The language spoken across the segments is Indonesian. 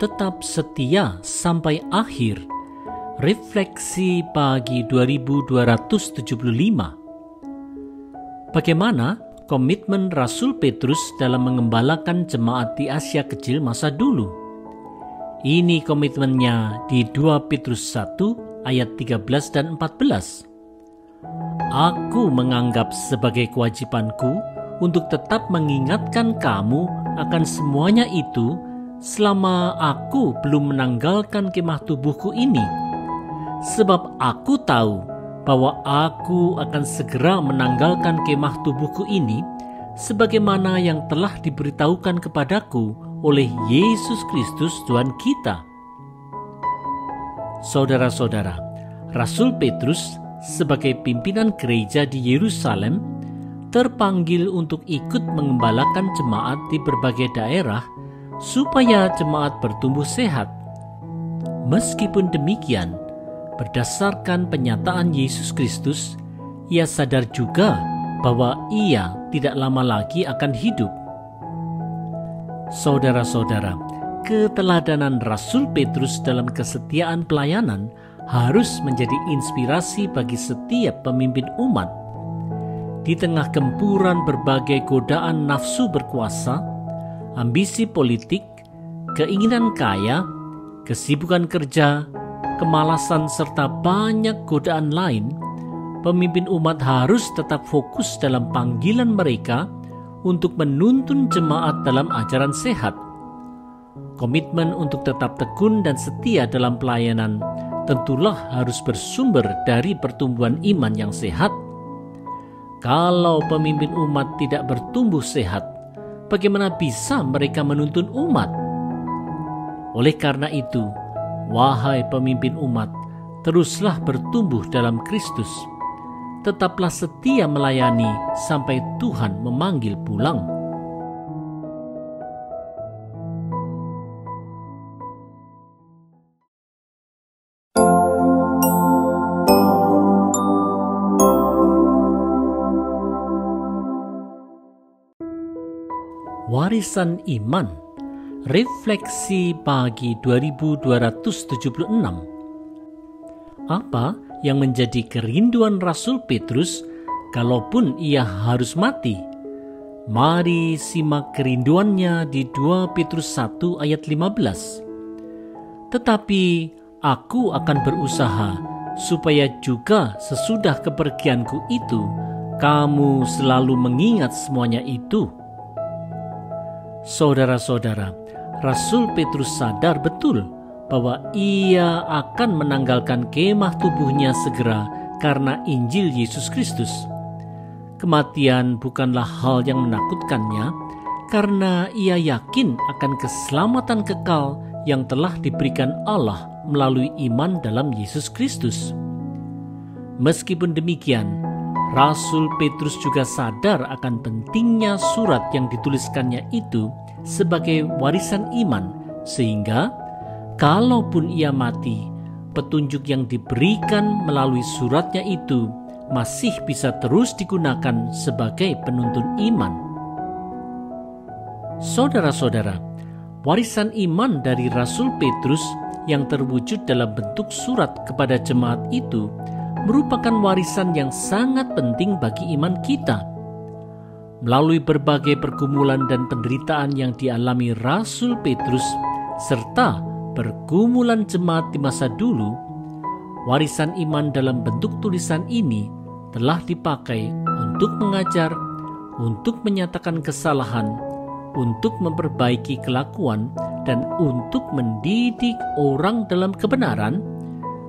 tetap setia sampai akhir. Refleksi pagi 2275. Bagaimana komitmen Rasul Petrus dalam mengembalakan jemaat di Asia Kecil masa dulu? Ini komitmennya di 2 Petrus 1 ayat 13 dan 14. Aku menganggap sebagai kewajibanku untuk tetap mengingatkan kamu akan semuanya itu selama aku belum menanggalkan kemah tubuhku ini. Sebab aku tahu bahwa aku akan segera menanggalkan kemah tubuhku ini sebagaimana yang telah diberitahukan kepadaku oleh Yesus Kristus Tuhan kita. Saudara-saudara, Rasul Petrus sebagai pimpinan gereja di Yerusalem terpanggil untuk ikut mengembalakan jemaat di berbagai daerah supaya jemaat bertumbuh sehat. Meskipun demikian, berdasarkan penyataan Yesus Kristus, ia sadar juga bahwa ia tidak lama lagi akan hidup. Saudara-saudara, keteladanan Rasul Petrus dalam kesetiaan pelayanan harus menjadi inspirasi bagi setiap pemimpin umat. Di tengah gempuran berbagai godaan nafsu berkuasa, ambisi politik, keinginan kaya, kesibukan kerja, kemalasan serta banyak godaan lain, pemimpin umat harus tetap fokus dalam panggilan mereka untuk menuntun jemaat dalam ajaran sehat. Komitmen untuk tetap tekun dan setia dalam pelayanan tentulah harus bersumber dari pertumbuhan iman yang sehat. Kalau pemimpin umat tidak bertumbuh sehat, bagaimana bisa mereka menuntun umat? Oleh karena itu, wahai pemimpin umat, teruslah bertumbuh dalam Kristus. Tetaplah setia melayani sampai Tuhan memanggil pulang. Warisan iman. Refleksi pagi 2276. Apa yang menjadi kerinduan Rasul Petrus kalaupun ia harus mati? Mari simak kerinduannya di 2 Petrus 1 ayat 15. Tetapi aku akan berusaha supaya juga sesudah kepergianku itu kamu selalu mengingat semuanya itu. Saudara-saudara, Rasul Petrus sadar betul bahwa ia akan menanggalkan kemah tubuhnya segera karena Injil Yesus Kristus. Kematian bukanlah hal yang menakutkannya karena ia yakin akan keselamatan kekal yang telah diberikan Allah melalui iman dalam Yesus Kristus. Meskipun demikian, Rasul Petrus juga sadar akan pentingnya surat yang dituliskannya itu sebagai warisan iman, sehingga kalaupun ia mati, petunjuk yang diberikan melalui suratnya itu masih bisa terus digunakan sebagai penuntun iman. Saudara-saudara, warisan iman dari Rasul Petrus yang terwujud dalam bentuk surat kepada jemaat itu merupakan warisan yang sangat penting bagi iman kita. Melalui berbagai pergumulan dan penderitaan yang dialami Rasul Petrus serta pergumulan jemaat di masa dulu, warisan iman dalam bentuk tulisan ini telah dipakai untuk mengajar, untuk menyatakan kesalahan, untuk memperbaiki kelakuan, dan untuk mendidik orang dalam kebenaran,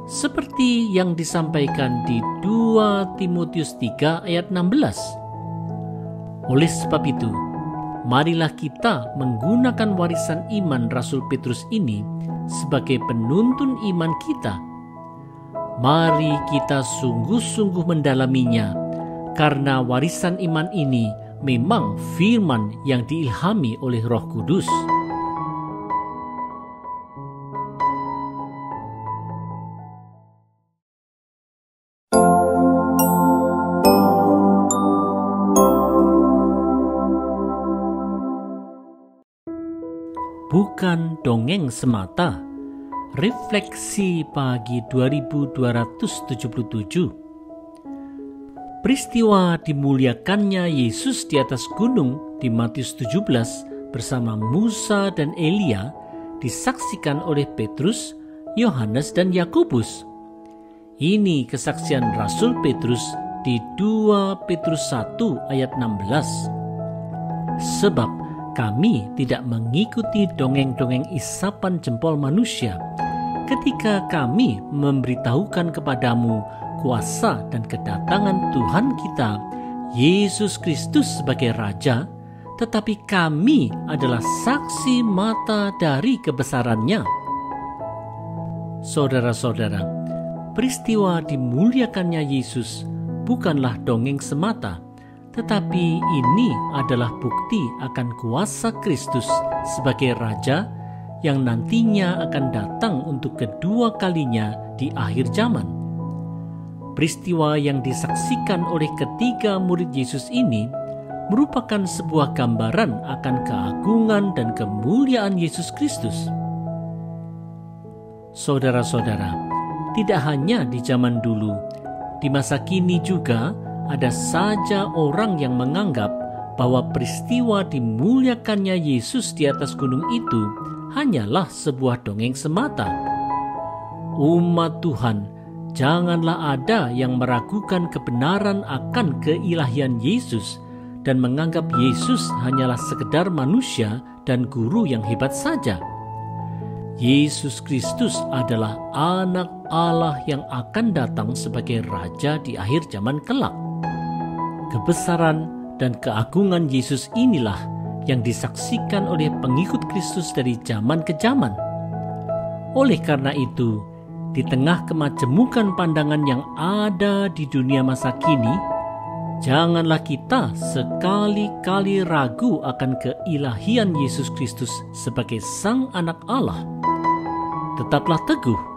seperti yang disampaikan di 2 Timotius 3 ayat 16. Oleh sebab itu, marilah kita menggunakan warisan iman Rasul Petrus ini sebagai penuntun iman kita. Mari kita sungguh-sungguh mendalaminya, karena warisan iman ini memang firman yang diilhami oleh Roh Kudus. bukan dongeng semata. Refleksi pagi 2277. Peristiwa dimuliakannya Yesus di atas gunung di Matius 17 bersama Musa dan Elia disaksikan oleh Petrus, Yohanes dan Yakobus. Ini kesaksian Rasul Petrus di 2 Petrus 1 ayat 16. Sebab kami tidak mengikuti dongeng-dongeng isapan jempol manusia ketika kami memberitahukan kepadamu kuasa dan kedatangan Tuhan kita Yesus Kristus sebagai Raja, tetapi kami adalah saksi mata dari kebesarannya. Saudara-saudara, peristiwa dimuliakannya Yesus bukanlah dongeng semata, tetapi ini adalah bukti akan kuasa Kristus sebagai Raja yang nantinya akan datang untuk kedua kalinya di akhir zaman. Peristiwa yang disaksikan oleh ketiga murid Yesus ini merupakan sebuah gambaran akan keagungan dan kemuliaan Yesus Kristus. Saudara-saudara, tidak hanya di zaman dulu, di masa kini juga ada saja orang yang menganggap bahwa peristiwa dimuliakannya Yesus di atas gunung itu hanyalah sebuah dongeng semata. Umat Tuhan, janganlah ada yang meragukan kebenaran akan keilahian Yesus dan menganggap Yesus hanyalah sekedar manusia dan guru yang hebat saja. Yesus Kristus adalah Anak Allah yang akan datang sebagai Raja di akhir zaman kelak. Kebesaran dan keagungan Yesus inilah yang disaksikan oleh pengikut Kristus dari zaman ke zaman. Oleh karena itu, di tengah kemajemukan pandangan yang ada di dunia masa kini, janganlah kita sekali-kali ragu akan keilahian Yesus Kristus sebagai Sang Anak Allah. Tetaplah teguh